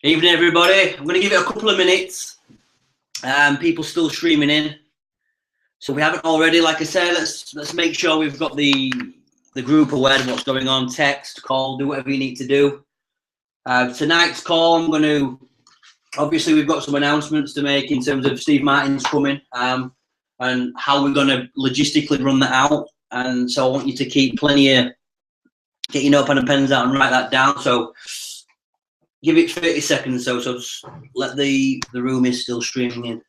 Evening, everybody. I'm going to give it a couple of minutes. People still streaming in, so we haven't already. Like I said, let's make sure we've got the group aware of what's going on. Text, call, do whatever you need to do. Tonight's call, I'm going to obviously we've got some announcements to make in terms of Steve Martin's coming and how we're going to logistically run that out. And so I want you to keep plenty of get your notepad and pens out and write that down. So give it 30 seconds so just let the room is still streaming in.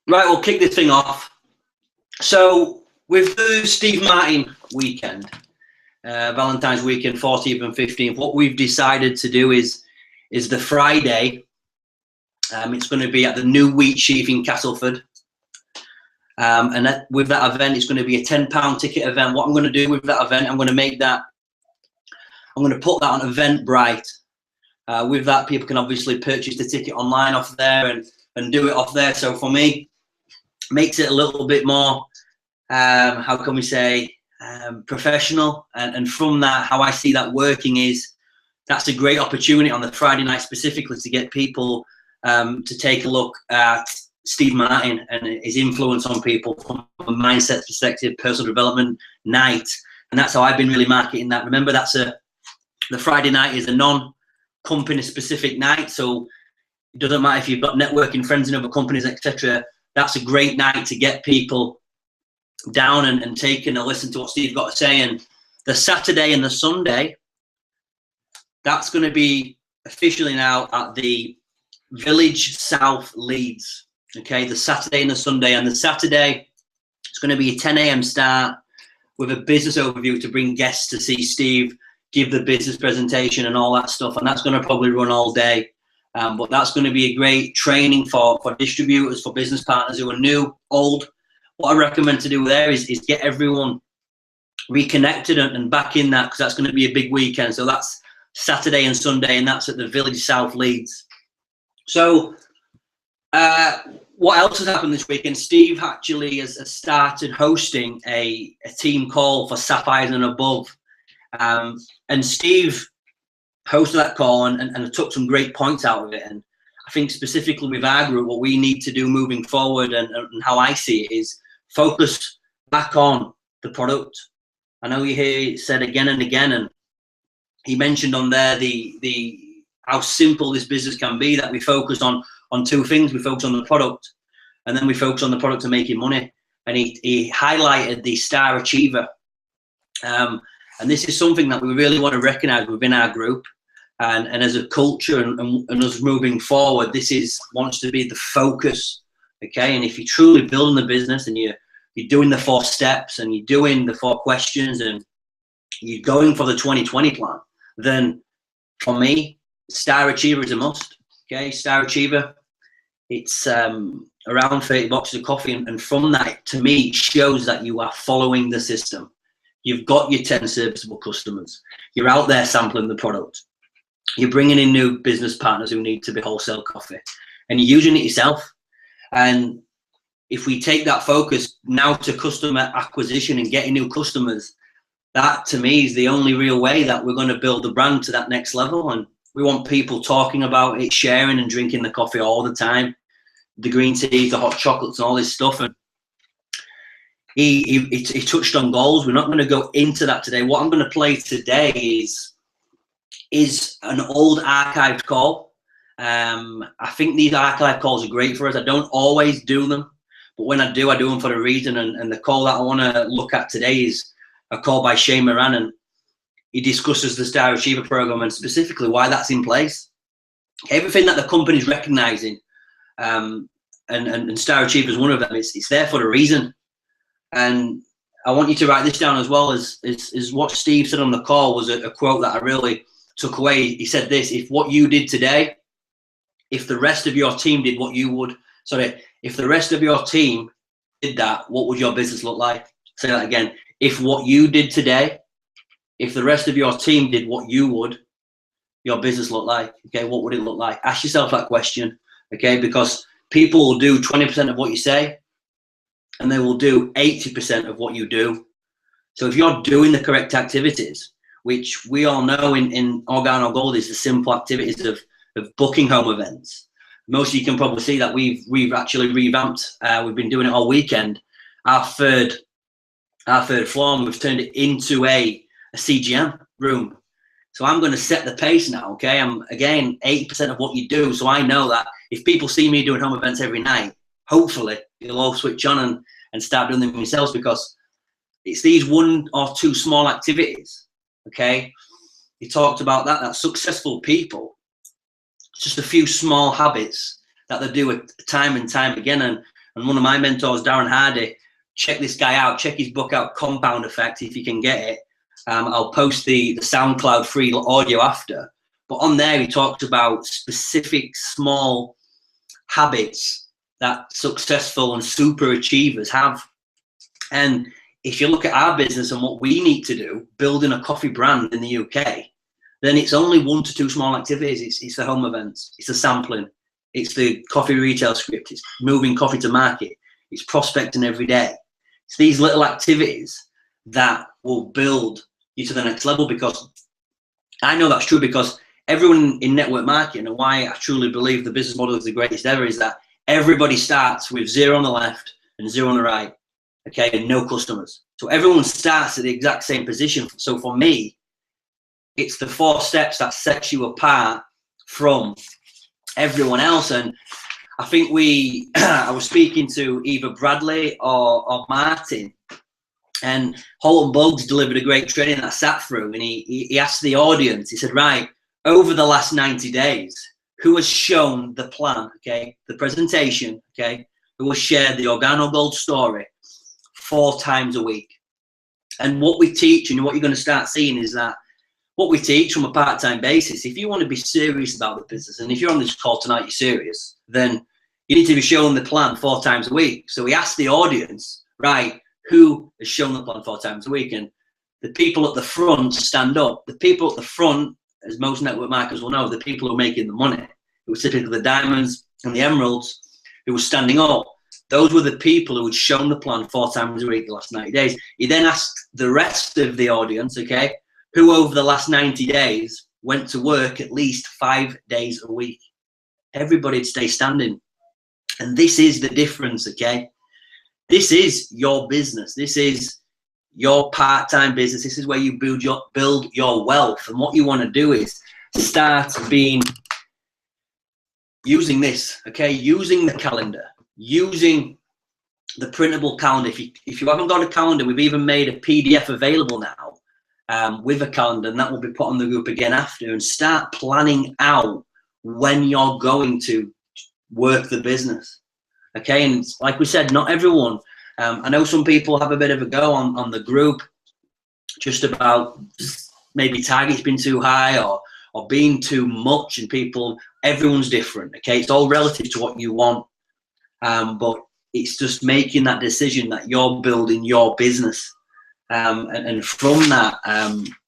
Right, we'll kick this thing off. So with the Steve Martin weekend, Valentine's weekend, 14th and 15th, what we've decided to do is the Friday. It's going to be at the New Wheat Sheaf in Castleford. And with that event, it's going to be a £10 ticket event. What I'm going to do with that event, I'm going to put that on Eventbrite. With that, people can obviously purchase the ticket online off there and do it off there. So for me, makes it a little bit more, how can we say, professional. And from that, how I see that working is that's a great opportunity on the Friday night specifically to get people to take a look at Steve Martin and his influence on people from a mindset perspective, personal development night. And that's how I've been really marketing that. Remember, the Friday night is a non-company specific night. So it doesn't matter if you've got networking friends in other companies, etc. That's a great night to get people down and taking a listen to what Steve's got to say. And the Saturday and the Sunday, that's going to be officially now at the Village South Leeds. Okay, the Saturday and the Sunday. And the Saturday, it's going to be a 10 a.m. start with a business overview to bring guests to see Steve give the business presentation and all that stuff. And that's going to probably run all day. But that's going to be a great training for distributors, for business partners who are new, old. What I recommend to do there is get everyone reconnected and back in that, because that's going to be a big weekend. So that's Saturday and Sunday, and that's at the Village South Leeds. So what else has happened this weekend? Steve actually has started hosting a team call for Sapphires and Above. And Steve hosted that call and took some great points out of it. And I think specifically with our group, what we need to do moving forward and how I see it is focus back on the product. I know you hear it said again and again, and he mentioned on there the how simple this business can be, that we focus on two things. We focus on the product, and then we focus on the product to making money. And he highlighted the Star Achiever. And this is something that we really want to recognize within our group. And as a culture and us moving forward, this wants to be the focus, okay? And if you're truly building the business and you're doing the 4 steps and you're doing the 4 questions and you're going for the 2020 plan, then for me, Star Achiever is a must, okay? Star Achiever, it's around 30 boxes of coffee. And from that, to me, it shows that you are following the system. You've got your 10 serviceable customers. You're out there sampling the product. You're bringing in new business partners who need to be wholesale coffee, and you're using it yourself. And if we take that focus now to customer acquisition and getting new customers, that to me is the only real way that we're going to build the brand to that next level. And we want people talking about it, sharing and drinking the coffee all the time, the green teas, the hot chocolates and all this stuff. And he touched on goals. We're not going to go into that today. What I'm going to play today is an old archived call. I think these archive calls are great for us. I don't always do them, but when I do them for a reason. And the call that I want to look at today is a call by Shane Moran, and he discusses the Star Achiever program and specifically why that's in place. Everything that the company's recognizing, and Star Achiever is one of them. It's there for a reason. And I want you to write this down as well. As what Steve said on the call was a quote that I really took away. He said this: if what you did today, if the rest of your team did what you would, if the rest of your team did that, what would your business look like? Say that again. If what you did today, if the rest of your team did what you would, your business look like? Okay, what would it look like? Ask yourself that question, okay? Because people will do 20% of what you say, and they will do 80% of what you do. So if you're doing the correct activities, which we all know in Organo Gold is the simple activities of booking home events. Most of you can probably see that we've actually revamped. We've been doing it all weekend. Our third floor, and we've turned it into a CGM room. So I'm going to set the pace now, okay? I'm, again, 80% of what you do. So I know that if people see me doing home events every night, hopefully you'll all switch on and start doing them yourselves, because it's these 1 or 2 small activities, okay? You talked about that successful people, just a few small habits that they do it time and time again. And one of my mentors, Darren Hardy, check this guy out, check his book out, Compound Effect, if you can get it. I'll post the SoundCloud free audio after. But on there, he talks about specific small habits that successful and super achievers have. And if you look at our business and what we need to do, building a coffee brand in the UK, then it's only 1 to 2 small activities. It's the home events, it's the sampling, it's the coffee retail script, it's moving coffee to market, it's prospecting every day. It's these little activities that will build you to the next level, because I know that's true, because everyone in network marketing, and why I truly believe the business model is the greatest ever, is that everybody starts with 0 on the left and 0 on the right, okay, and no customers. So everyone starts at the exact same position. So for me, it's the 4 steps that sets you apart from everyone else. And I think I was speaking to either Bradley or Martin, and Holton Buggs delivered a great training that I sat through, and he asked the audience, he said, right, over the last 90 days, who has shown the plan, okay, the presentation, okay, who has shared the Organo Gold story 4 times a week? And what we teach, and what you're going to start seeing, is that what we teach from a part-time basis, if you want to be serious about the business, and if you're on this call tonight, you're serious, then you need to be showing the plan 4 times a week. So we asked the audience, right, who has shown the plan 4 times a week? And the people at the front stand up. The people at the front, as most network marketers will know, the people who are making the money, who were typically the diamonds and the emeralds, who were standing up, those were the people who had shown the plan 4 times a week the last 90 days. He then asked the rest of the audience, okay, who over the last 90 days went to work at least 5 days a week. Everybody'd stay standing. And this is the difference, okay? This is your business. This is your part-time business. This is where you build your wealth. And what you want to do is start using this, okay? Using the calendar, using the printable calendar. If you haven't got a calendar, we've even made a PDF available now with a calendar, and that will be put on the group again after. And start planning out when you're going to work the business, okay? And like we said, not everyone. I know some people have a bit of a go on the group just about maybe targets being too high or being too much, and everyone's different, okay? It's all relative to what you want, but it's just making that decision that you're building your business, and from that,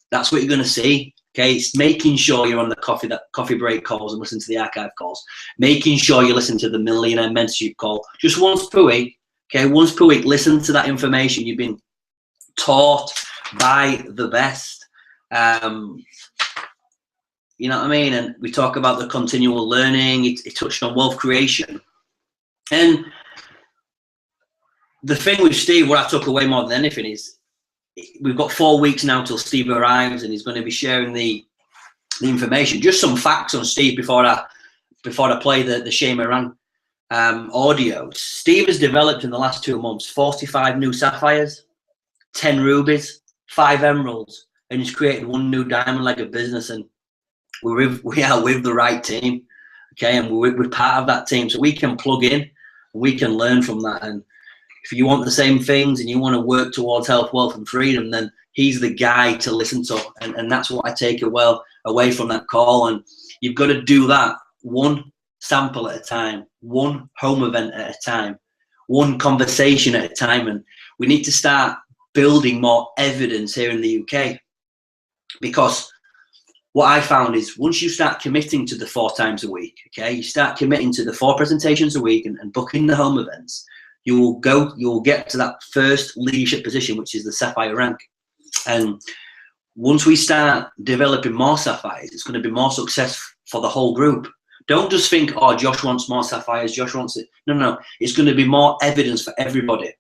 that's what you're going to see, okay? It's making sure you're on the coffee break calls and listen to the archive calls, making sure you listen to the Millionaire Mentorship call just once per week. Okay, once per week, listen to that information you've been taught by the best. You know what I mean? And we talk about the continual learning. It touched on wealth creation. And the thing with Steve, what I took away more than anything is we've got 4 weeks now till Steve arrives, and he's going to be sharing the information. Just some facts on Steve before I play the Shane Moran audio. Steve has developed in the last 2 months 45 new sapphires, 10 rubies, 5 emeralds, and he's created 1 new diamond leg of business. And we are with the right team, okay? And we're part of that team, so we can plug in, we can learn from that. And if you want the same things and you want to work towards health, wealth, and freedom, then he's the guy to listen to. And that's what I take away from that call. And you've got to do that 1 sample at a time, 1 home event at a time, 1 conversation at a time. And we need to start building more evidence here in the UK, because what I found is once you start committing to the 4 times a week, okay, you start committing to the 4 presentations a week and booking the home events, you will get to that first leadership position, which is the Sapphire rank. And once we start developing more Sapphires, it's going to be more success for the whole group. Don't just think, oh, Josh wants more Sapphires, Josh wants it. No. It's going to be more evidence for everybody.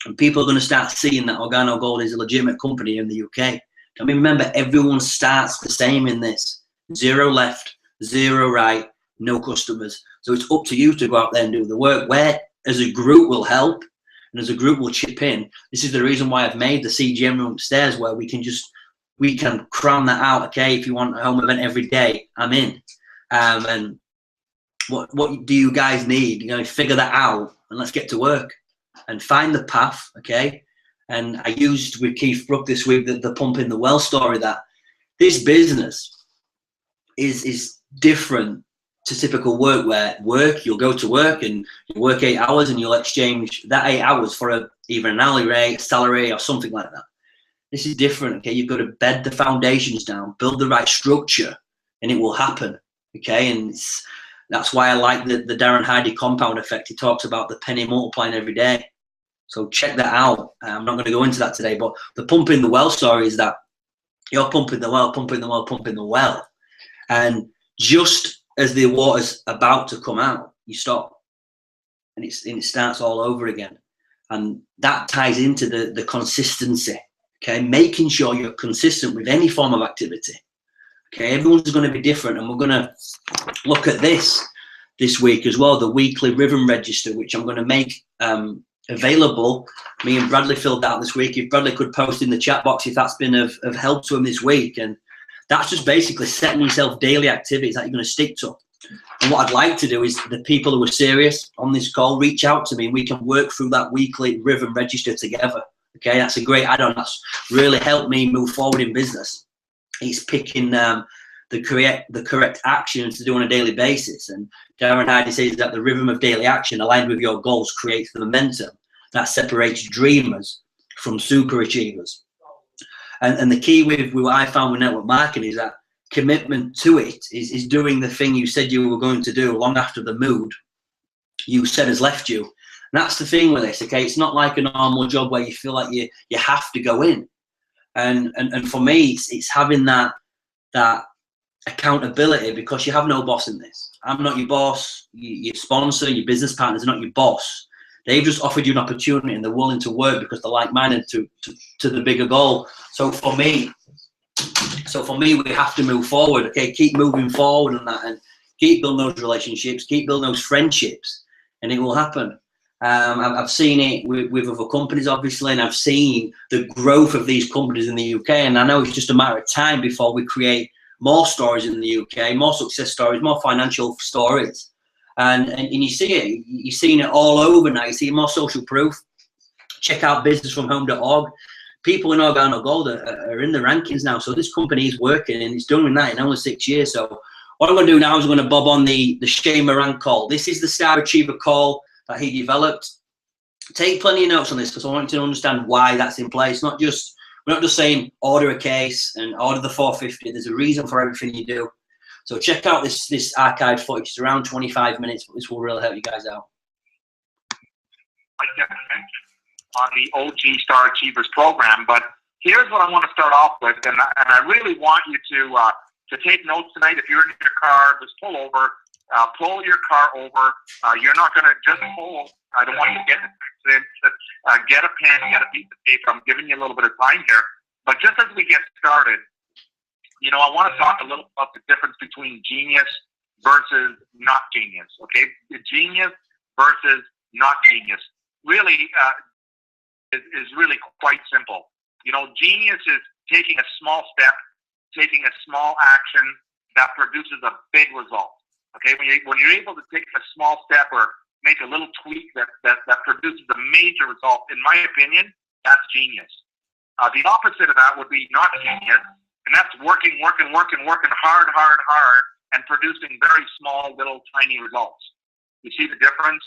And people are going to start seeing that Organo Gold is a legitimate company in the UK. I mean, remember, everyone starts the same in this. 0 left, 0 right, no customers. So it's up to you to go out there and do the work. Where, as a group, will help, and as a group, will chip in. This is the reason why I've made the CGM room upstairs, where we can cram that out. Okay, if you want a home event every day, I'm in. And what do you guys need? You know, figure that out, and let's get to work and find the path. Okay. And I used with Keith Brook this week the pump in the well story, that this business is different to typical work, where you'll go to work and you work 8 hours and you'll exchange that 8 hours for either an hourly rate, salary, or something like that. This is different. Okay, you've got to bed the foundations down, build the right structure, and it will happen. Okay, and that's why I like the Darren Hardy compound effect. He talks about the penny multiplying every day. So check that out. I'm not going to go into that today, but the pump in the well story is that you're pumping the well, pumping the well, pumping the well. And just as the water's about to come out, you stop. And it starts all over again. And that ties into the consistency, okay? Making sure you're consistent with any form of activity. Okay, everyone's going to be different, and we're going to look at this week as well, the weekly rhythm register, which I'm going to make available. Me and Bradley filled out this week. If Bradley could post in the chat box if that's been of help to him this week. And that's just basically setting yourself daily activities that you're going to stick to. And what I'd like to do is the people who are serious on this call, reach out to me and we can work through that weekly rhythm register together. Okay, that's a great add-on. That's really helped me move forward in business. It's picking the correct actions to do on a daily basis. And Darren Hardy says that the rhythm of daily action aligned with your goals creates the momentum that separates dreamers from super achievers. And the key with what I found with network marketing is that commitment to it is doing the thing you said you were going to do long after the mood you said has left you. And that's the thing with this, okay? It's not like a normal job where you feel like you have to go in. And for me, it's having that accountability, because you have no boss in this. I'm not your boss. Your sponsor, your business partner is not your boss. They've just offered you an opportunity and they're willing to work because they're like-minded to the bigger goal. So for me, we have to move forward. Okay, keep moving forward on that, and keep building those relationships, keep building those friendships, and it will happen. I've seen it with other companies, obviously, and I've seen the growth of these companies in the UK. And I know it's just a matter of time before we create more stories in the UK, more success stories, more financial stories. And you see it. You're seeing it all over now. You see more social proof. Check out businessfromhome.org. People in Organo Gold are in the rankings now. So this company is working, and it's doing that in only 6 years. So what I'm going to do now is I'm going to bob on the Shane Moran call. This is the Star Achiever call that he developed. Take plenty of notes on this, because I want you to understand why that's in place. We're not just saying order a case and order the 450. There's a reason for everything you do. So check out this archive footage. It's around 25 minutes, but this will really help you guys out. On the OG Star Achievers program, but here's what I want to start off with, and I really want you to take notes tonight. If you're in your car, just pull over. Pull your car over. You're not going to just pull. I don't want you to get an accident. Get a pen, get a piece of paper. I'm giving you a little bit of time here. But just as we get started, you know, I want to talk a little about the difference between genius versus not genius, okay? The genius versus not genius really is really quite simple. You know, genius is taking a small step, taking a small action that produces a big result. Okay, when you're able to take a small step or make a little tweak that produces a major result, in my opinion, that's genius. The opposite of that would be not genius, and that's working hard, and producing very small, little, tiny results. You see the difference?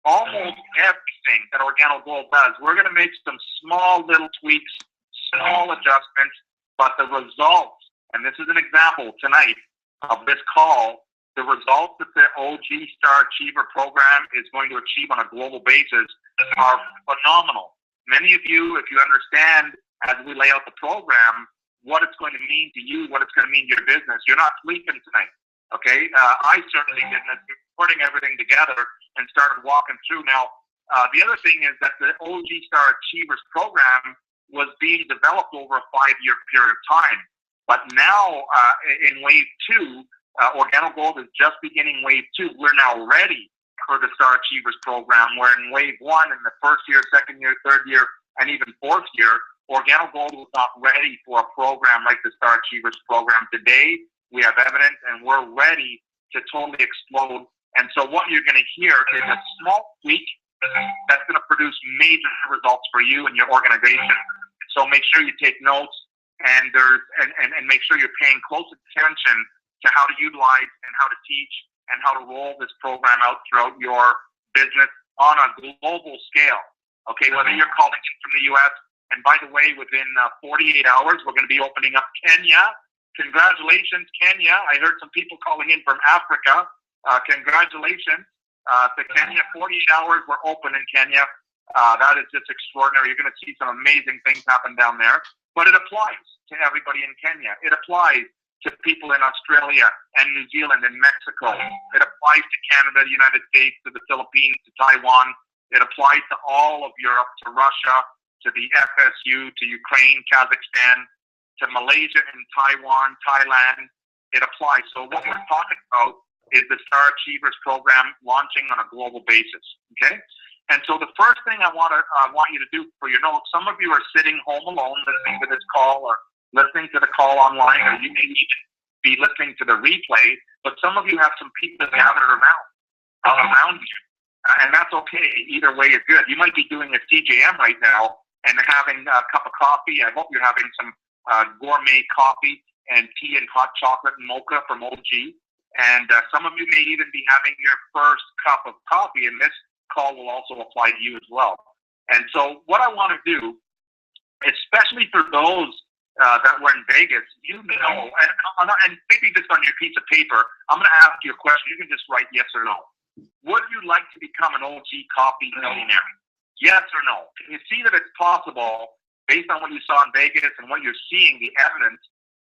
Almost everything that Organo Gold does, we're going to make some small, little tweaks, small adjustments, but the results, and this is an example tonight of this call, the results that the OG Star Achiever program is going to achieve on a global basis are phenomenal. Many of you, if you understand as we lay out the program, what it's going to mean to you, what it's going to mean to your business, you're not sleeping tonight. Okay? I certainly didn't. Putting everything together and started walking through. Now, the other thing is that the OG Star Achievers program was being developed over a 5-year period of time. But now, in Wave 2, OrganoGold is just beginning Wave 2. We're now ready for the Star Achievers program, where in Wave 1, in the first year, second year, third year, and even fourth year, OrganoGold was not ready for a program like the Star Achievers program. Today, we have evidence, and we're ready to totally explode. And so what you're going to hear is a small tweak that's going to produce major results for you and your organization. So make sure you take notes and make sure you're paying close attention to how to utilize and how to teach and how to roll this program out throughout your business on a global scale. Okay, whether you're calling in from the U.S., and by the way, within 48 hours, we're going to be opening up Kenya. Congratulations, Kenya. I heard some people calling in from Africa. Congratulations to Kenya. 48 hours we're open in Kenya. That is just extraordinary. You're going to see some amazing things happen down there. But it applies to everybody in Kenya. It applies to people in Australia and New Zealand and Mexico. It applies to Canada, the United States, to the Philippines, to Taiwan. It applies to all of Europe, to Russia, to the FSU, to Ukraine, Kazakhstan, to Malaysia and Taiwan, Thailand. It applies. So what we're talking about is the Star Achievers program launching on a global basis. Okay? And so the first thing I want you to do for your notes, some of you are sitting home alone listening to this call or listening to the call online, or you may even be listening to the replay, but some of you have some people gathered around you. And that's okay. Either way is good. You might be doing a CJM right now and having a cup of coffee. I hope you're having some gourmet coffee and tea and hot chocolate and mocha from OG. And some of you may even be having your first cup of coffee, and this call will also apply to you as well. And so what I want to do, especially for those that were in Vegas, you know, and maybe just on your piece of paper, I'm going to ask you a question. You can just write yes or no. Would you like to become an OG Coffee millionaire? Yes or no? Can you see that it's possible, based on what you saw in Vegas and what you're seeing, the evidence?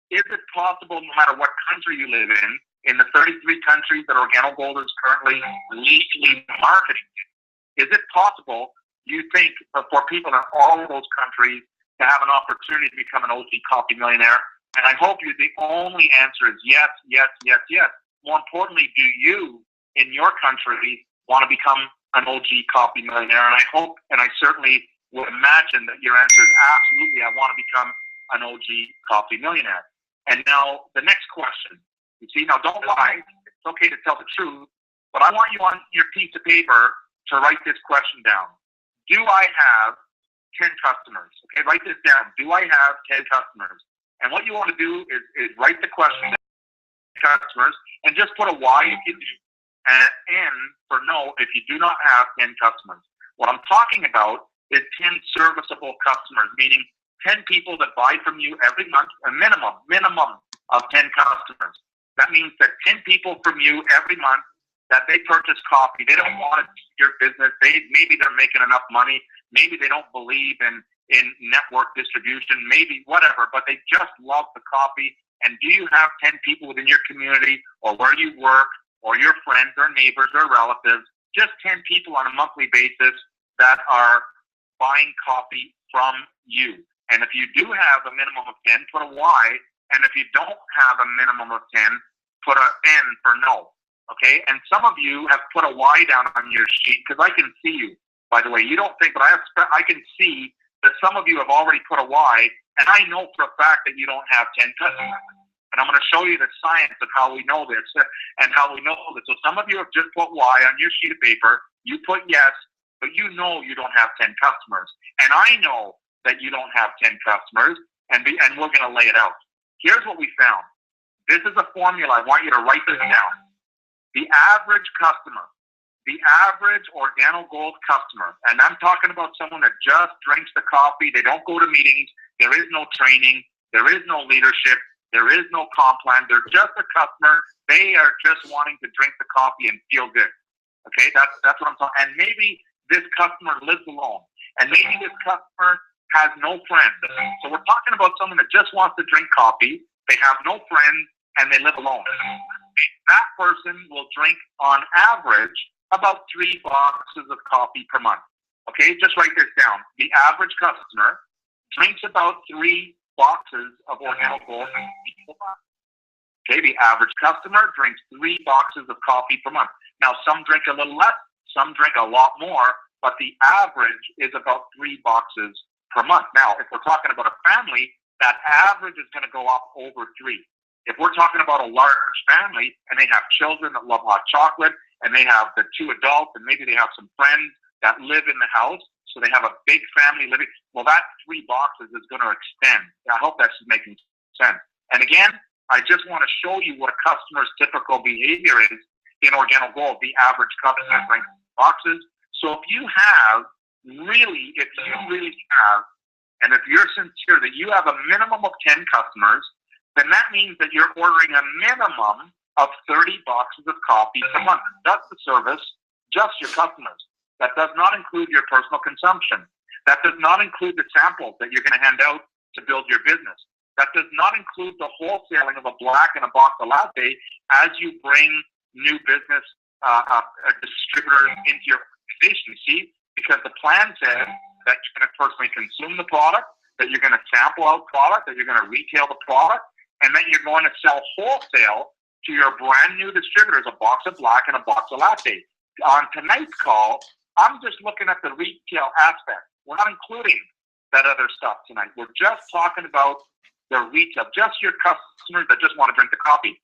Is it possible, no matter what country you live in the 33 countries that OrganoGold is currently legally marketing? Is it possible, you think, for people in all of those countries to have an opportunity to become an OG Coffee millionaire? And I hope the only answer is yes, yes, yes, yes. More importantly, do you, in your country, want to become an OG Coffee millionaire? And I hope, and I certainly would imagine that your answer is absolutely, I want to become an OG Coffee millionaire. And now the next question. You see, now don't lie. It's okay to tell the truth, but I want you on your piece of paper to write this question down. Do I have 10 customers? Okay, write this down. Do I have 10 customers? And what you want to do is write the question down, customers, and just put a Y if you do, and an N for no if you do not have 10 customers. What I'm talking about is 10 serviceable customers, meaning 10 people that buy from you every month, a minimum of 10 customers. That means that 10 people from you every month that they purchase coffee. They don't want to do your business. Maybe they're making enough money. Maybe they don't believe in network distribution, maybe whatever, but they just love the coffee. And do you have 10 people within your community or where you work or your friends or neighbors or relatives, just 10 people on a monthly basis that are buying coffee from you? And if you do have a minimum of 10, put a Y. And if you don't have a minimum of 10, put an N for no. Okay? And some of you have put a Y down on your sheet because I can see you. By the way, you don't think, but I can see that some of you have already put a Y, and I know for a fact that you don't have 10 customers. And I'm going to show you the science of how we know this and how we know this. So some of you have just put Y on your sheet of paper. You put yes, but you know you don't have 10 customers. And I know that you don't have 10 customers, and we're going to lay it out. Here's what we found. This is a formula. I want you to write this down. The average customer, the average OrganoGold customer, and I'm talking about someone that just drinks the coffee. They don't go to meetings. There is no training. There is no leadership. There is no comp plan. They're just a customer. They are just wanting to drink the coffee and feel good. Okay, that's what I'm talking. And maybe this customer lives alone, and maybe this customer has no friends. So we're talking about someone that just wants to drink coffee. They have no friends, and they live alone. That person will drink, on average, about 3 boxes of coffee per month. Okay, just write this down. The average customer drinks about 3 boxes of Organic Gold per month. Okay, the average customer drinks 3 boxes of coffee per month. Now, some drink a little less, some drink a lot more, but the average is about 3 boxes per month. Now, if we're talking about a family, that average is going to go up over 3. If we're talking about a large family and they have children that love hot chocolate, and they have the 2 adults, and maybe they have some friends that live in the house, so they have a big family living, well, that 3 boxes is going to extend. I hope that's making sense. And again, I just want to show you what a customer's typical behavior is in Organic Gold. The average customer drinks boxes. So if you really have, and if you're sincere that you have a minimum of 10 customers, then that means that you're ordering a minimum of 30 boxes of coffee per month. That's the service, just your customers. That does not include your personal consumption. That does not include the samples that you're going to hand out to build your business. That does not include the wholesaling of a black and a box of latte as you bring new business distributors into your organization. See, because the plan says that you're going to personally consume the product, that you're going to sample out product, that you're going to retail the product, and then you're going to sell wholesale to your brand new distributors a box of black and a box of latte. On tonight's call, I'm just looking at the retail aspect. We're not including that other stuff tonight. We're just talking about the retail, just your customers that just want to drink the coffee.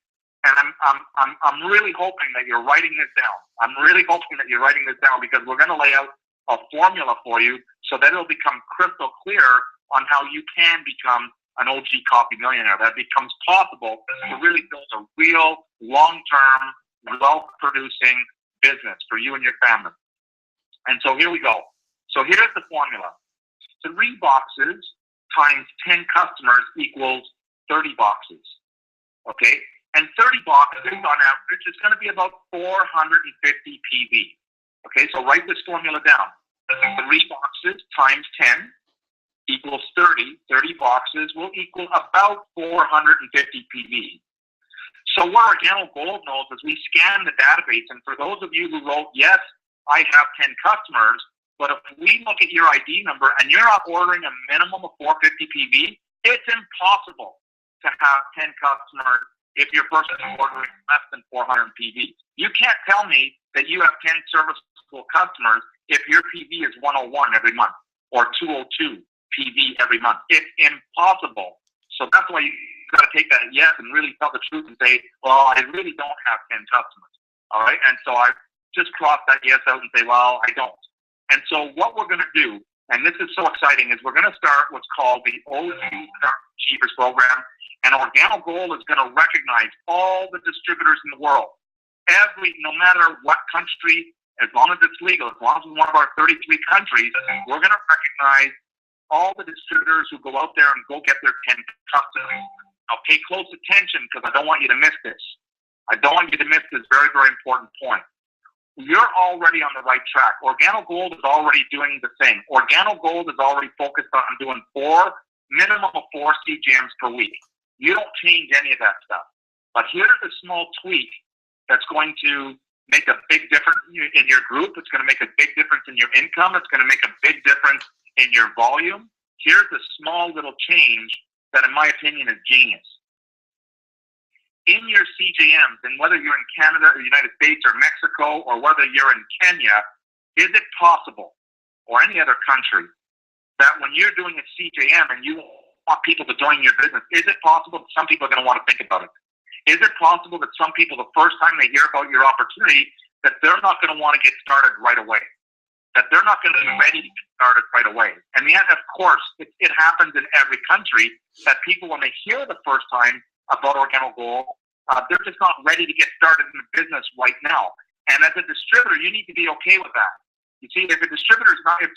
And I'm really hoping that you're writing this down. I'm really hoping that you're writing this down, because we're going to lay out a formula for you so that it'll become crystal clear on how you can become an OG Coffee Millionaire. That becomes possible to really build a real long-term, wealth-producing business for you and your family. And so here we go. So here's the formula. 3 boxes times 10 customers equals 30 boxes. Okay? And 30 boxes on average is going to be about 450 PV. Okay, so write this formula down. 3 boxes times 10 equals 30. 30 boxes will equal about 450 PV. So what Organic Gold knows is we scan the database, and for those of you who wrote, yes, I have 10 customers, but if we look at your ID number and you're not ordering a minimum of 450 PV, it's impossible to have 10 customers if your person is ordering less than 400 PV. You can't tell me that you have 10 serviceable customers if your PV is 101 every month or 202 PV every month. It's impossible. So that's why you got to take that yes and really tell the truth and say, well, I really don't have 10 customers. All right. And so I just cross that yes out and say, well, I don't. And so what we're going to do, and this is so exciting, is we're going to start what's called the OG Achievers Program. And Organic Gold is going to recognize all the distributors in the world. No matter what country, as long as it's legal, as long as it's one of our 33 countries, we're going to recognize all the distributors who go out there and go get their 10 customers. Now pay close attention, because I don't want you to miss this. I don't want you to miss this very, very important point. You're already on the right track. Organic Gold is already doing the thing. Organic Gold is already focused on doing minimum of 4 CGMs per week. You don't change any of that stuff. But here's a small tweak that's going to make a big difference in your group. It's going to make a big difference in your income. It's going to make a big difference in your volume. Here's a small little change that, in my opinion, is genius. In your CGMs, and whether you're in Canada or the United States or Mexico, or whether you're in Kenya, is it possible, or any other country, that when you're doing a CGM and you want people to join your business, is it possible that some people are going to want to think about it? Is it possible that some people, the first time they hear about your opportunity, that they're not going to want to get started right away? That they're not going to be ready to get started right away? And yet, of course, it happens in every country that people, when they hear the first time about Organic Gold, they're just not ready to get started in the business right now. And as a distributor, you need to be okay with that. You see, if a distributor is not, if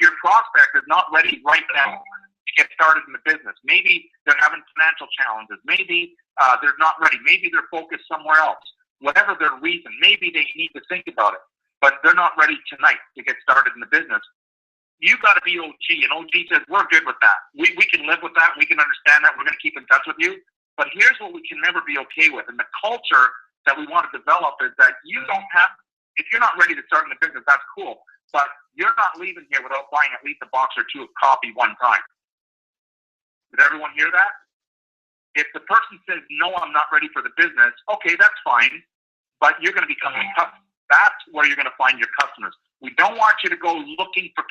your prospect is not ready right now, to get started in the business. Maybe they're having financial challenges. Maybe they're not ready. Maybe they're focused somewhere else. Whatever their reason, maybe they need to think about it, but they're not ready tonight to get started in the business. You got to be OG, and OG says, we're good with that. We can live with that. We can understand that. We're going to keep in touch with you. But here's what we can never be okay with. And the culture that we want to develop is that you don't have, if you're not ready to start in the business, that's cool. But you're not leaving here without buying at least a box or two of coffee one time. Did everyone hear that? If the person says, no, I'm not ready for the business, okay, that's fine. But you're going to become a customer. That's where you're going to find your customers. We don't want you to go looking for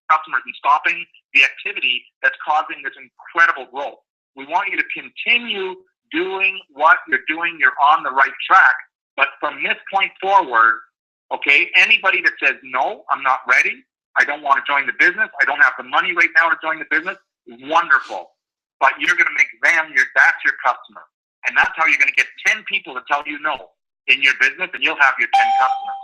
customers and stopping the activity that's causing this incredible growth. We want you to continue doing what you're doing. You're on the right track. But from this point forward, okay, anybody that says, no, I'm not ready, I don't want to join the business, I don't have the money right now to join the business, wonderful. But you're going to make them, that's your customer. And that's how you're going to get 10 people to tell you no in your business, and you'll have your 10 customers.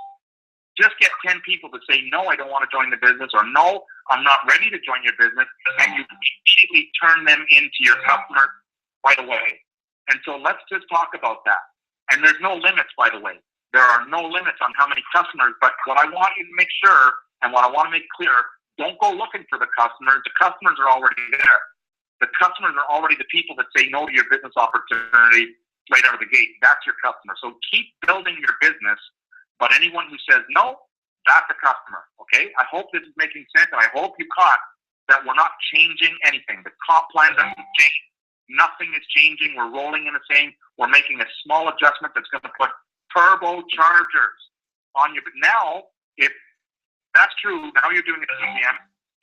Just get 10 people to say, no, I don't want to join the business, or no, I'm not ready to join your business, and you immediately turn them into your customers right away. And so let's just talk about that. And there's no limits, by the way. There are no limits on how many customers, but what I want you to make sure, and what I want to make clear, don't go looking for the customers. The customers are already there. The customers are already the people that say no to your business opportunity right out of the gate. That's your customer. So keep building your business. But anyone who says no, that's a customer, okay? I hope this is making sense, and I hope you caught that we're not changing anything. The comp plan doesn't change. Nothing is changing. We're rolling in the same. We're making a small adjustment that's going to put turbochargers on you. But now, if that's true, now you're doing a CGM,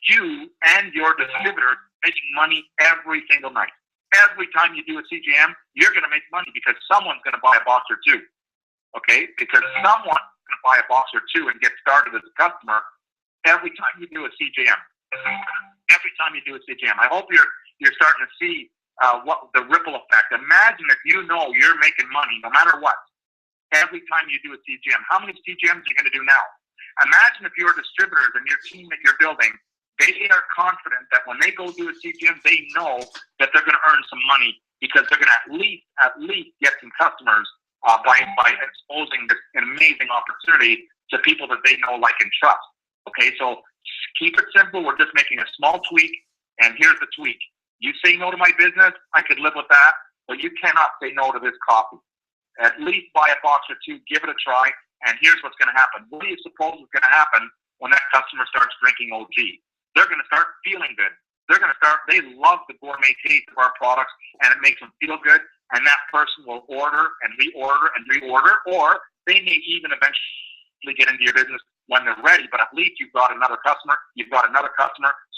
you and your distributor are making money every single night. Every time you do a CGM, you're going to make money because someone's going to buy a box or two. Okay, because someone's going to buy a box or two and get started as a customer every time you do a CGM. Every time you do a CGM. I hope you're starting to see what the ripple effect. Imagine if you know you're making money no matter what every time you do a CGM. How many CGMs are you going to do now? Imagine if your distributors and your team that you're building, they are confident that when they go do a CGM, they know that they're going to earn some money because they're going to at least get some customers by exposing this amazing opportunity to people that they know, like, and trust. Okay, so keep it simple. We're just making a small tweak, and here's the tweak. You say no to my business, I could live with that, but you cannot say no to this coffee. At least buy a box or two, give it a try, and here's what's going to happen. What do you suppose is going to happen when that customer starts drinking OG? They're going to start feeling good. They love the gourmet taste of our products, and it makes them feel good. And that person will order and reorder, or they may even eventually get into your business when they're ready, but at least you've got another customer,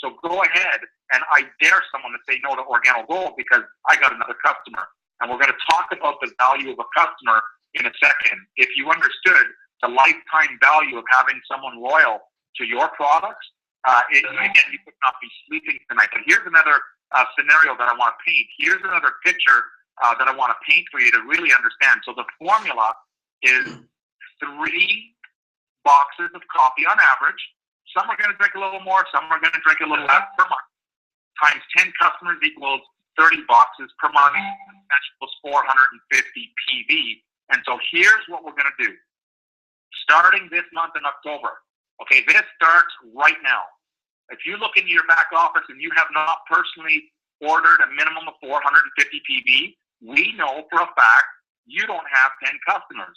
So go ahead, and I dare someone to say no to Organo Gold because I got another customer. And we're going to talk about the value of a customer in a second. If you understood the lifetime value of having someone loyal to your products, again, you could not be sleeping tonight. But here's another scenario that I want to paint. Here's another picture that I want to paint for you to really understand. So the formula is 3 boxes of coffee on average. Some are going to drink a little more. Some are going to drink a little less per month. Times 10 customers equals 30 boxes per month. That equals 450 PV. And so here's what we're going to do. Starting this month in October. Okay, this starts right now. If you look into your back office and you have not personally ordered a minimum of 450 PV, we know for a fact you don't have 10 customers.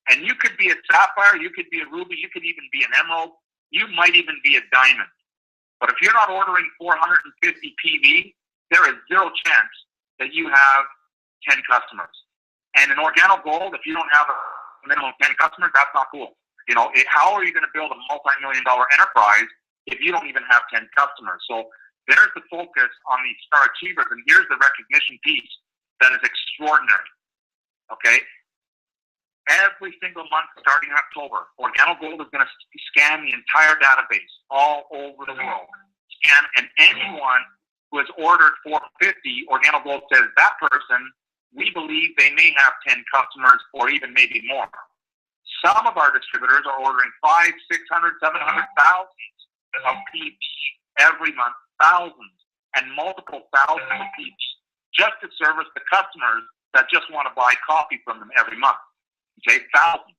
And you could be a sapphire, you could be a ruby, you could even be an emerald, you might even be a diamond. But if you're not ordering 450 PV, there is zero chance that you have 10 customers. And in Organo Gold, if you don't have a minimum of 10 customers, that's not cool. You know, how are you going to build a multi-million-dollar enterprise if you don't even have 10 customers? So there's the focus on these Star Achievers, and here's the recognition piece that is extraordinary, okay? Every single month starting in October, Organo Gold is going to scan the entire database all over the world. And anyone who has ordered 450, Organo Gold says that person, we believe they may have 10 customers or even maybe more. Some of our distributors are ordering 500, 600, 700,000 of PV every month, thousands. and multiple thousands of each just to service the customers that just want to buy coffee from them every month. Okay, thousands.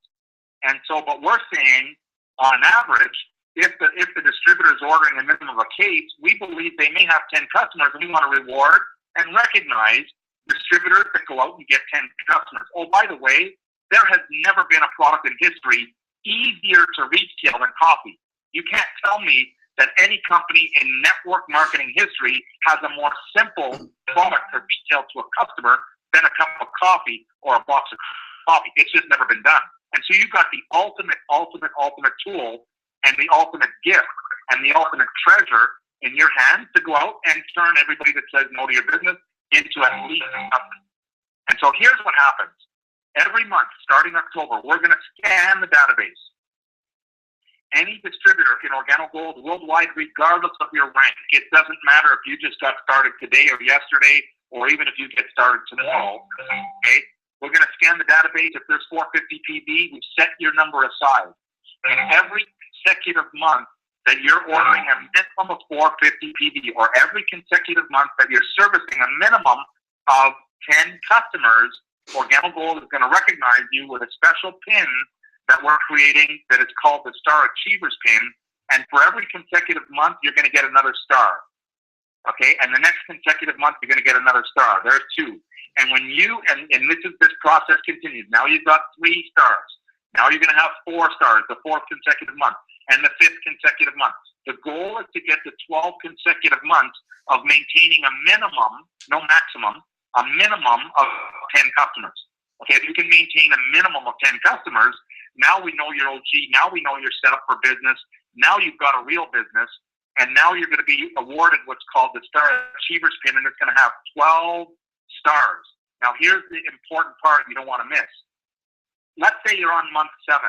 And so, but we're saying on an average, if the distributor is ordering a minimum of a case, we believe they may have 10 customers, and we want to reward and recognize distributors that go out and get 10 customers. Oh, by the way, there has never been a product in history easier to retail than coffee. You can't tell me that any company in network marketing history has a more simple product to retail to a customer than a cup of coffee or a box of coffee. It's just never been done. And so you've got the ultimate tool and the ultimate gift and the ultimate treasure in your hands to go out and turn everybody that says no to your business into at least something. And so here's what happens. Every month, starting October, we're going to scan the database. Any distributor in OrganoGold worldwide, regardless of your rank, it doesn't matter if you just got started today or yesterday, or even if you get started tomorrow, okay? We're going to scan the database. If there's 450 PV, we set your number aside. And every consecutive month that you're ordering a minimum of 450 PV, or every consecutive month that you're servicing a minimum of 10 customers, OrganoGold is going to recognize you with a special pin that we're creating that is called the Star Achievers pin. And for every consecutive month, you're going to get another star. Okay? And the next consecutive month, you're going to get another star. There's 2. And when you, and this process continues. Now you've got 3 stars. Now you're going to have 4 stars, the 4th consecutive month, and the 5th consecutive month. The goal is to get to 12 consecutive months of maintaining a minimum, no maximum, a minimum of 10 customers. Okay, if you can maintain a minimum of 10 customers, now we know you're OG, now we know you're set up for business, now you've got a real business, and now you're going to be awarded what's called the Star Achievers pin, and it's going to have 12 stars. Now here's the important part you don't want to miss. Let's say you're on month 7.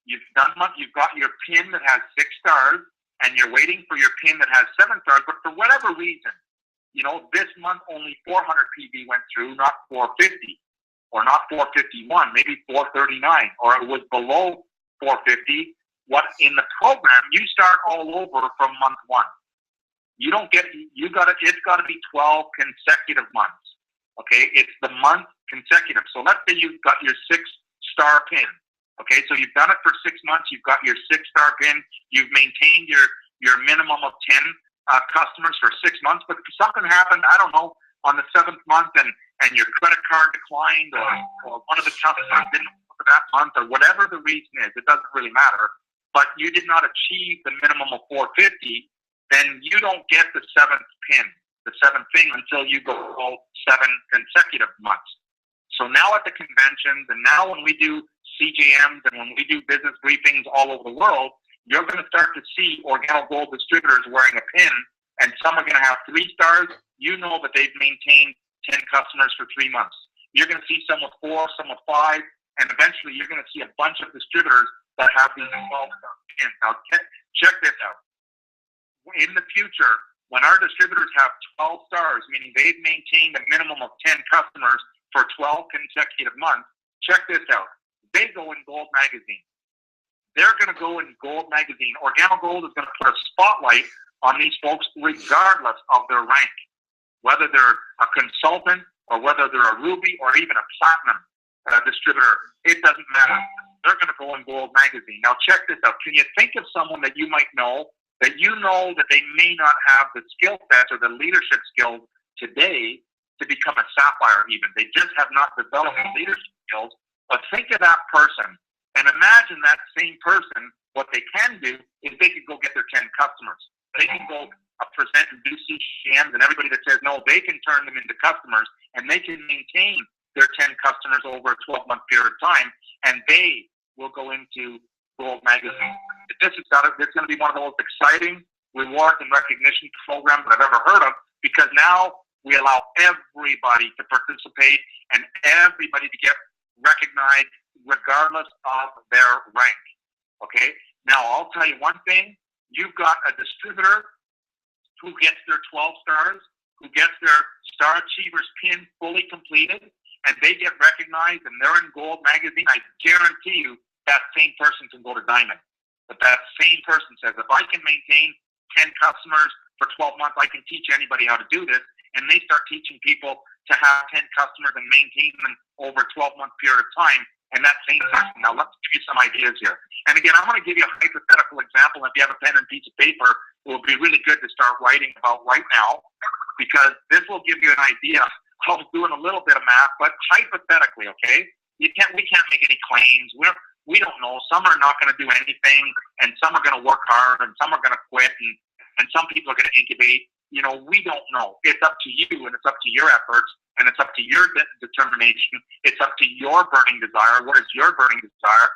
You've got your pin that has 6 stars, and you're waiting for your pin that has 7 stars, but for whatever reason, this month only 400 PV went through, not 450, or not 451, maybe 439, or it was below 450. What in the program, you start all over from month 1. You don't get, it's got to be 12 consecutive months. Okay, it's the month consecutive. So let's say you've got your 6-star pin. Okay, so you've done it for 6 months. You've got your 6-star pin. You've maintained your minimum of 10 customers for 6 months. But if something happened, I don't know, on the 7th month, and your credit card declined, or one of the customers didn't work for that month, or whatever the reason is, it doesn't really matter. But you did not achieve the minimum of 450, then you don't get the 7th pin, the 7th thing, until you go 7 consecutive months. So now at the conventions, and now when we do CJMs and when we do business briefings all over the world, you're going to start to see OrganoGold distributors wearing a pin, and some are going to have 3 stars. You know that they've maintained 10 customers for 3 months. You're going to see some with 4, some with 5, and eventually you're going to see a bunch of distributors that have these 12-star pins. Now, check this out. In the future, when our distributors have 12 stars, meaning they've maintained a minimum of 10 customers for 12 consecutive months, check this out. They go in Gold Magazine. They're going to go in Gold Magazine. OrganoGold is going to put a spotlight on these folks regardless of their rank, whether they're a consultant or whether they're a Ruby or even a Platinum distributor. It doesn't matter. They're going to go in Gold Magazine. Now check this out. Can you think of someone that you might know that they may not have the skill sets or the leadership skills today to become a Sapphire even? They just have not developed the leadership skills. But think of that person and imagine that same person, what they can do is they can go get their 10 customers. They can go present and do CJMs, and everybody that says no, they can turn them into customers, and they can maintain their 10 customers over a 12-month period of time, and they will go into Gold Magazine. This is going to be one of the most exciting reward and recognition programs that I've ever heard of, because now we allow everybody to participate and everybody to get recognized regardless of their rank. Okay? Now, I'll tell you one thing. You've got a distributor who gets their 12 stars, who gets their Star Achievers pin fully completed, and they get recognized and they're in Gold Magazine. I guarantee you that same person can go to Diamond. But that same person says, if I can maintain 10 customers for 12 months, I can teach anybody how to do this. And they start teaching people to have 10 customers and maintain them over a 12-month period of time. And that same person. Now, let's give you some ideas here. And again, I'm going to give you a hypothetical example. If you have a pen and piece of paper, it will be really good to start writing about right now, because this will give you an idea of doing a little bit of math, but hypothetically, okay? We can't make any claims. We don't know. Some are not going to do anything, and some are going to work hard, and some are going to quit, and some people are going to incubate. You know, we don't know. It's up to you, and it's up to your efforts, and it's up to your determination. It's up to your burning desire. What is your burning desire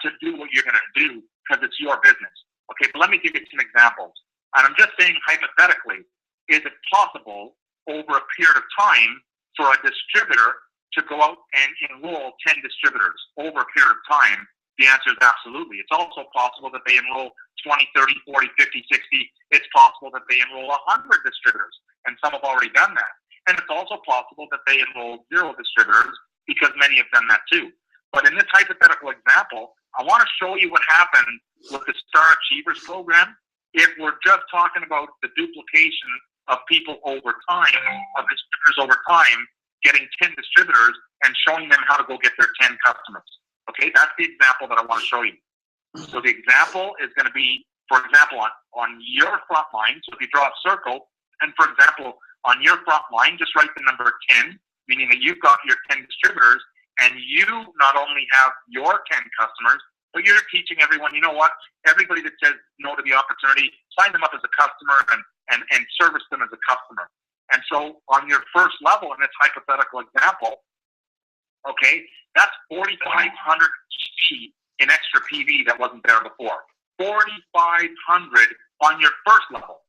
to do what you're going to do, because it's your business. Okay, but let me give you some examples. And I'm just saying hypothetically, is it possible over a period of time for a distributor to go out and enroll 10 distributors over a period of time? The answer is absolutely. It's also possible that they enroll 20, 30, 40, 50, 60. It's possible that they enroll 100 distributors, and some have already done that. And it's also possible that they enroll 0 distributors, because many have done that too. But in this hypothetical example, I want to show you what happened with the Star Achievers program if we're just talking about the duplication of people over time, of distributors over time, getting 10 distributors and showing them how to go get their 10 customers. Okay, that's the example that I want to show you. So the example is going to be, for example, on your front line. So if you draw a circle, and for example, on your front line, just write the number 10, meaning that you've got your 10 distributors, and you not only have your 10 customers, but you're teaching everyone, you know what, everybody that says no to the opportunity, sign them up as a customer and service them as a customer. And so on your first level in this hypothetical example, okay, that's 4,500 in extra PV that wasn't there before. 4,500 on your first level.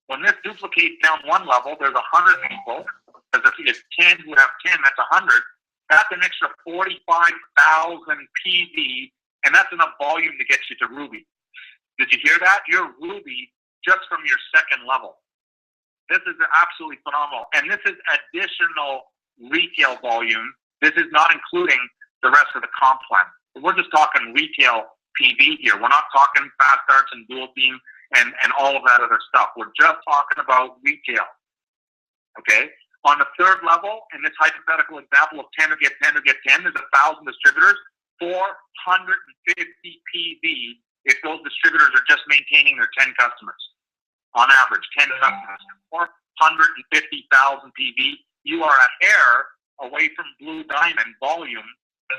When this duplicates down one level, there's 100 people. Because if it's 10 who have 10, that's 100. That's an extra 45,000 PV, and that's enough volume to get you to Ruby. Did you hear that? You're Ruby just from your second level. This is absolutely phenomenal. And this is additional retail volume. This is not including the rest of the comp plan. We're just talking retail PV here. We're not talking fast starts and dual team and all of that other stuff. We're just talking about retail. Okay? On the third level, in this hypothetical example of 10 who get 10 who get 10, there's 1,000 distributors, 450 PV if those distributors are just maintaining their 10 customers. On average, 10 customers, 450,000 PV. You are a hair away from Blue Diamond volume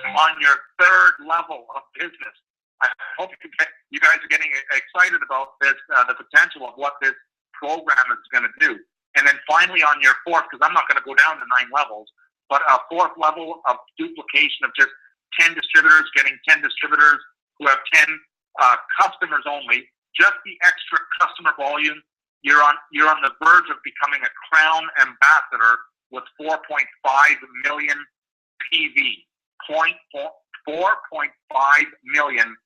on your third level of business. I hope you guys are getting excited about this, the potential of what this program is going to do. And then finally on your fourth, because I'm not going to go down to 9 levels, but a fourth level of duplication of just 10 distributors, getting 10 distributors who have 10 customers only, just the extra customer volume, you're on the verge of becoming a Crown ambassador with 4.5 million PV. 4.5 million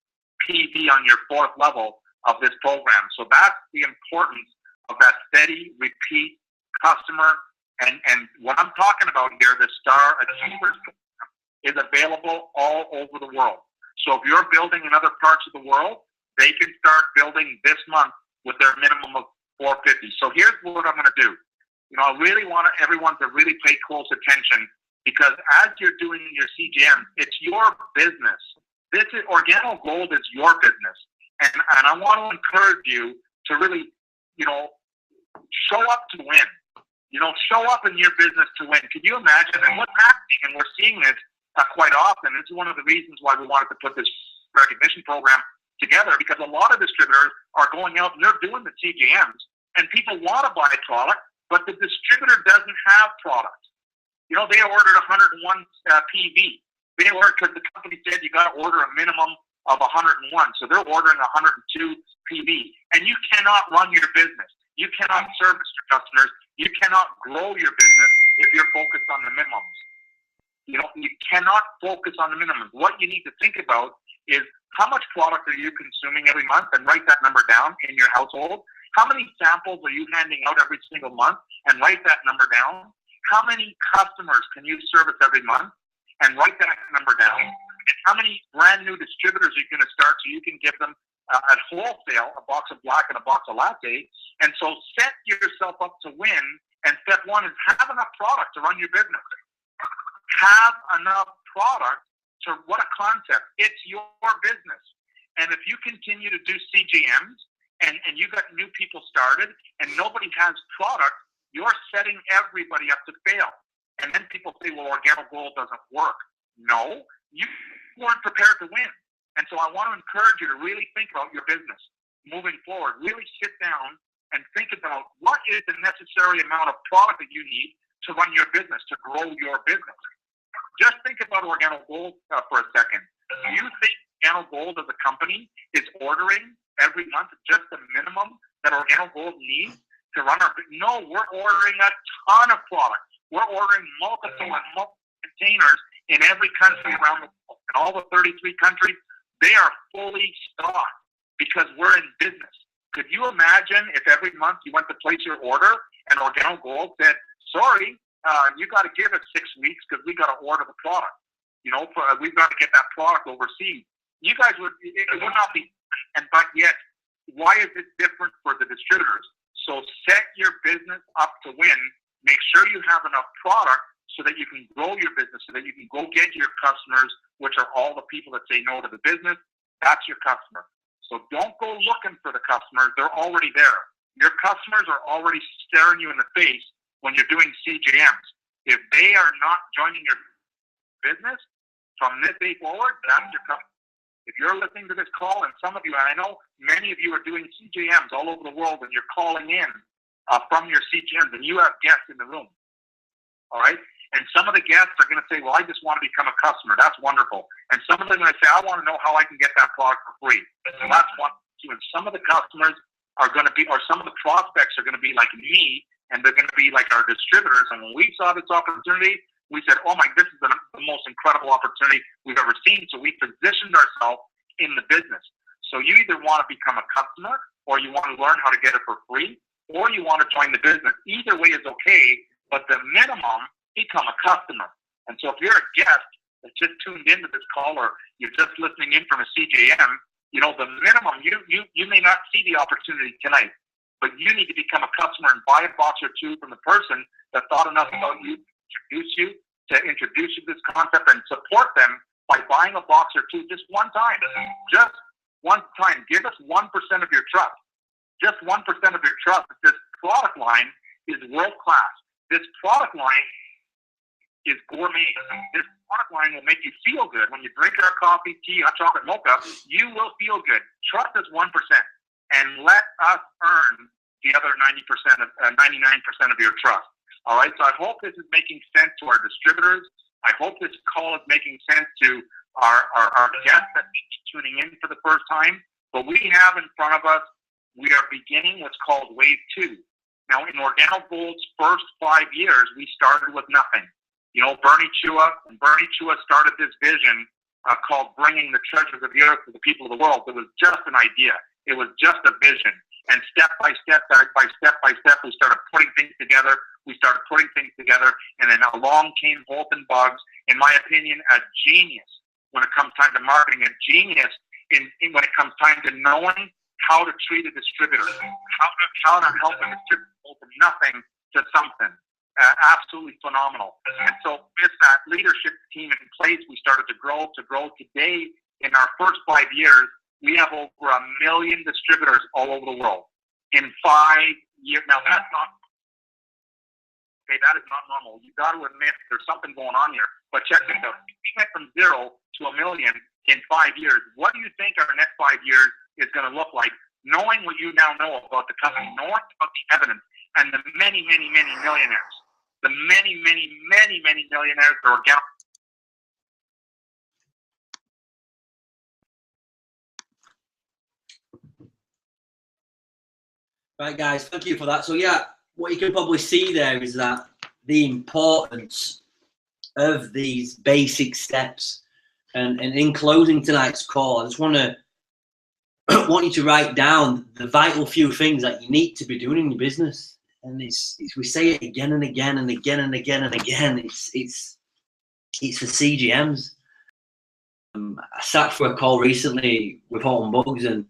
PV on your fourth level of this program. So that's the importance of that steady, repeat customer. And what I'm talking about here, the Star Achievers program, is available all over the world. So if you're building in other parts of the world, they can start building this month with their minimum of 450. So here's what I'm going to do. You know, I really want everyone to really pay close attention, because as you're doing your CGM, it's your business. This is Organo Gold is your business. And I want to encourage you to really, you know, show up to win. You know, show up in your business to win. Can you imagine? And what's happening, and we're seeing this quite often, this is one of the reasons why we wanted to put this recognition program together, because a lot of distributors are going out and they're doing the CGMs, and people want to buy product, but the distributor doesn't have product. You know, they ordered 101 PV. They ordered because the company said you got to order a minimum of 101. So they're ordering 102 PV. And you cannot run your business. You cannot service your customers. You cannot grow your business if you're focused on the minimums. You know, you cannot focus on the minimums. What you need to think about is how much product are you consuming every month, and write that number down in your household. How many samples are you handing out every single month, and write that number down. How many customers can you service every month, and write that number down. And how many brand new distributors are you going to start so you can give them at wholesale, a box of black and a box of latte. And so set yourself up to win. And step one is have enough product to run your business. Have enough product to, what a concept. It's your business. And if you continue to do CGMs and you got new people started and nobody has product, you're setting everybody up to fail. And then people say, well, OrganiGold doesn't work. No, you weren't prepared to win. And so I want to encourage you to really think about your business moving forward. Really sit down and think about what is the necessary amount of product that you need to run your business, to grow your business. Just think about OrganiGold for a second. Do you think OrganiGold as a company is ordering every month just the minimum that OrganiGold needs to run our business? No, we're ordering a ton of product. We're ordering multiple containers in every country around the world. In all the 33 countries, they are fully stocked because we're in business. Could you imagine if every month you went to place your order and OrganiGold said, sorry, you got to give it 6 weeks because we got to order the product. You know, we've got to get that product overseas. You guys would, it would not be, but yet, why is it different for the distributors? So set your business up to win. Make sure you have enough product so that you can grow your business, so that you can go get your customers, which are all the people that say no to the business. That's your customer. So don't go looking for the customers. They're already there. Your customers are already staring you in the face when you're doing CGMs. If they are not joining your business from this day forward, that's your customer. If you're listening to this call, and some of you, and I know many of you are doing CGMs all over the world, and you're calling in from your CGMs, and you have guests in the room, all right? And some of the guests are going to say, well, I just want to become a customer. That's wonderful. And some of them are going to say, I want to know how I can get that product for free. So that's one. And some of the customers are going to be, or some of the prospects are going to be like me, and they're going to be like our distributors. And when we saw this opportunity, we said, oh my, this is the most incredible opportunity we've ever seen. So we positioned ourselves in the business. So you either want to become a customer, or you want to learn how to get it for free, or you want to join the business. Either way is okay, but the minimum, become a customer. And so if you're a guest that just tuned into this call, or you're just listening in from a CJM, you know, the minimum, you may not see the opportunity tonight, but you need to become a customer and buy a box or two from the person that thought enough about you to introduce you to this concept, and support them by buying a box or two just one time. Just one time. Give us 1% of your trust. Just 1% of your trust. This product line is world class. This product line is gourmet. This product line will make you feel good. When you drink our coffee, tea, hot chocolate, mocha, you will feel good. Trust us 1%, and let us earn the other 99% of your trust. All right. So I hope this is making sense to our distributors. I hope this call is making sense to our guests that may be tuning in for the first time. But we have in front of us, we are beginning what's called Wave 2. Now, in OrganiGold's first 5 years, we started with nothing. You know, Bernie Chua started this vision called bringing the treasures of the earth to the people of the world. It was just an idea. It was just a vision. And step by step, we started putting things together. And then along came Holton Buggs, in my opinion, a genius when it comes time to marketing, a genius when it comes time to knowing how to treat a distributor, how to help a distributor go from nothing to something. Absolutely phenomenal. And so with that leadership team in place, we started to grow. Today, in our first 5 years, we have over 1 million distributors all over the world. In 5 years, now that's not, okay, that is not normal. You got to admit there's something going on here. But check this out. We went from 0 to 1 million in 5 years. What do you think our next 5 years is going to look like? Knowing what you now know about the company, knowing about the evidence, and the many, many, many millionaires. The many, many, many, many millionaires that are organic. Right, guys, thank you for that. So, yeah, what you can probably see there is that the importance of these basic steps. And in closing tonight's call, I just want you to write down the vital few things that you need to be doing in your business. And it's we say it again and again and again and again and again. It's the CGMs. I sat for a call recently with Holton Buggs, and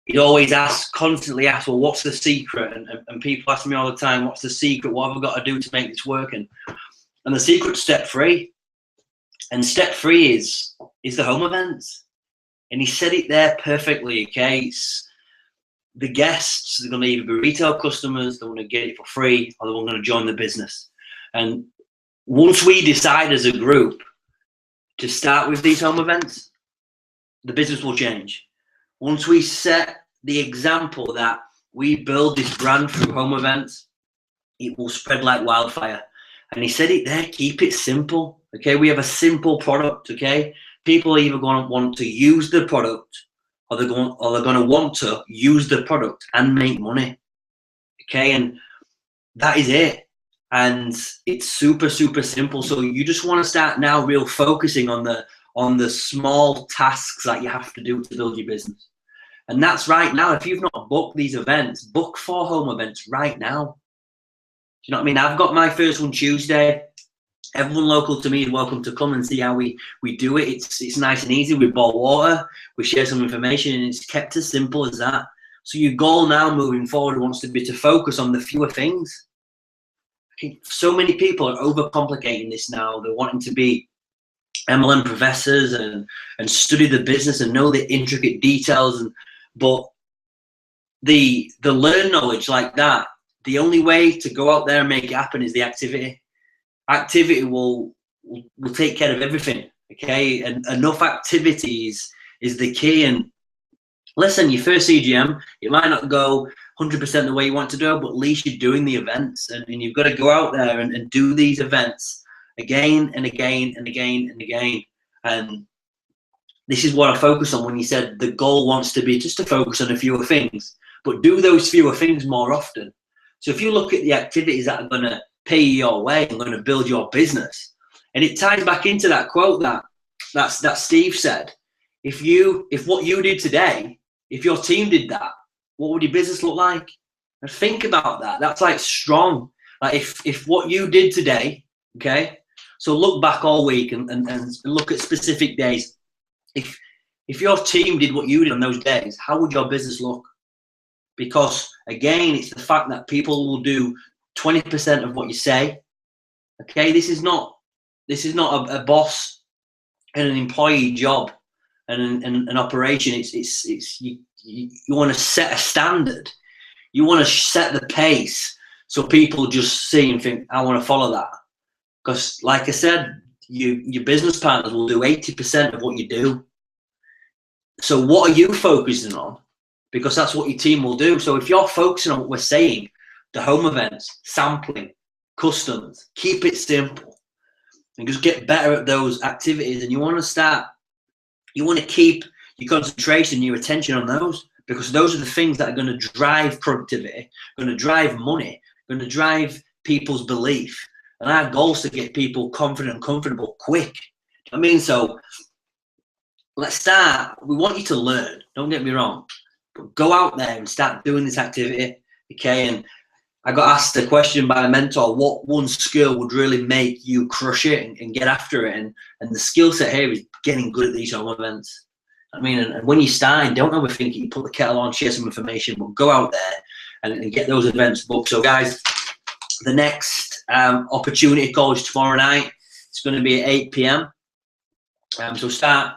he'd always constantly ask, well, what's the secret? And people ask me all the time, what's the secret? What have I got to do to make this work? And the secret's step 3. And step 3 is the home events. And he said it there perfectly, okay? It's the guests, they're going to either be retail customers, they want to get it for free, or they're going to join the business. And once we decide as a group to start with these home events, the business will change. Once we set the example that we build this brand through home events, it will spread like wildfire. And he said it there, keep it simple, okay? We have a simple product, okay? People are either going to want to use the product, or they're going to want to use the product and make money, okay? And that is it. And it's super, super simple. So you just want to start now real focusing on the small tasks that you have to do to build your business. And that's right now. If you've not booked these events, book 4 home events right now. Do you know what I mean? I've got my first one Tuesday. Everyone local to me is welcome to come and see how we do it. It's nice and easy. We boil water, we share some information, and it's kept as simple as that. So your goal now moving forward wants to be to focus on the fewer things. Okay, so many people are overcomplicating this now. They're wanting to be MLM professors and study the business and know the intricate details. But the learn knowledge like that, the only way to go out there and make it happen is the activity. Activity will take care of everything, okay? And enough activities is the key. And listen, your first CGM, it might not go 100% the way you want to do, but at least you're doing the events, and you've got to go out there and do these events again and again and again and again. And this is what I focus on when you said the goal wants to be just to focus on a fewer things, but do those fewer things more often. So if you look at the activities that are going to pay you your way and going to build your business, and it ties back into that quote that Steve said, if what you did today, if your team did that, what would your business look like? And think about that. That's like strong. Like if what you did today, okay, so look back all week and look at specific days. If your team did what you did on those days, how would your business look? Because again, it's the fact that people will do 20% of what you say. Okay, this is not a boss and an employee job and an operation. It's you want to set a standard. You want to set the pace so people just see and think, I want to follow that. Because like I said, your business partners will do 80% of what you do. So what are you focusing on? Because that's what your team will do. So if you're focusing on what we're saying, the home events, sampling, customs, keep it simple and just get better at those activities. And you want to keep your concentration, your attention on those, because those are the things that are going to drive productivity, going to drive money, going to drive people's belief. And our goal is to get people confident and comfortable quick. I mean, so let's start. We want you to learn, don't get me wrong, but go out there and start doing this activity, okay? And I got asked a question by a mentor, what one skill would really make you crush it and get after it? And the skill set here is getting good at these home events. I mean, and when you start, don't overthink it. You put the kettle on, share some information, but go out there and get those events booked. So guys, the next opportunity call is tomorrow night. It's going to be at 8 p.m. So start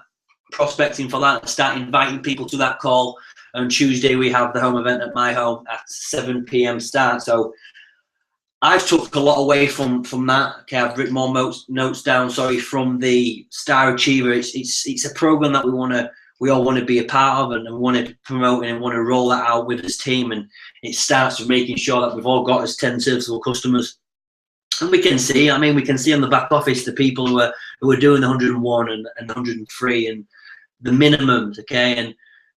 prospecting for that and start inviting people to that call. On Tuesday, we have the home event at my home at 7 p.m. start. So I've took a lot away from that. Okay, I've written more notes down. Sorry, from the Star Achiever. It's a program that we all want to be a part of and want to promote and want to roll that out with this team. And it starts with making sure that we've all got as 10 serviceable customers. And we can see on the back office the people who are doing the 101 and the 103 and the minimums. Okay, and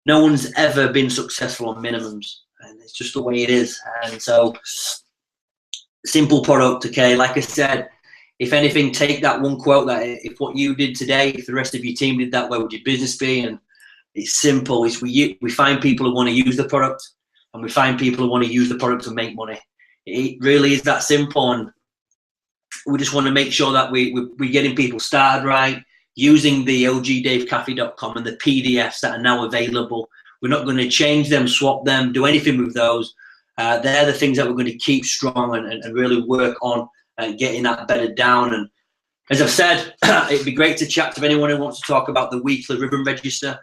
no one's ever been successful on minimums, and it's just the way it is. And so, simple product, okay? Like I said, if anything, take that one quote that if what you did today, if the rest of your team did that, where would your business be? And it's simple. It's we find people who want to use the product, and we find people who want to use the product to make money. It really is that simple, and we just want to make sure that we're getting people started right, using the ogdavecafe.com and the PDFs that are now available We're not going to change them, swap them, do anything with those. They're the things that we're going to keep strong and really work on getting that bedded down. And as I've said, it'd be great to chat to anyone who wants to talk about the weekly ribbon register.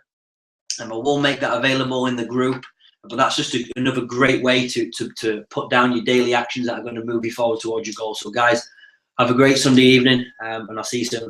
And I will make that available in the group. But that's just another great way to put down your daily actions that are going to move you forward towards your goal. So guys, have a great Sunday evening, and I'll see you soon.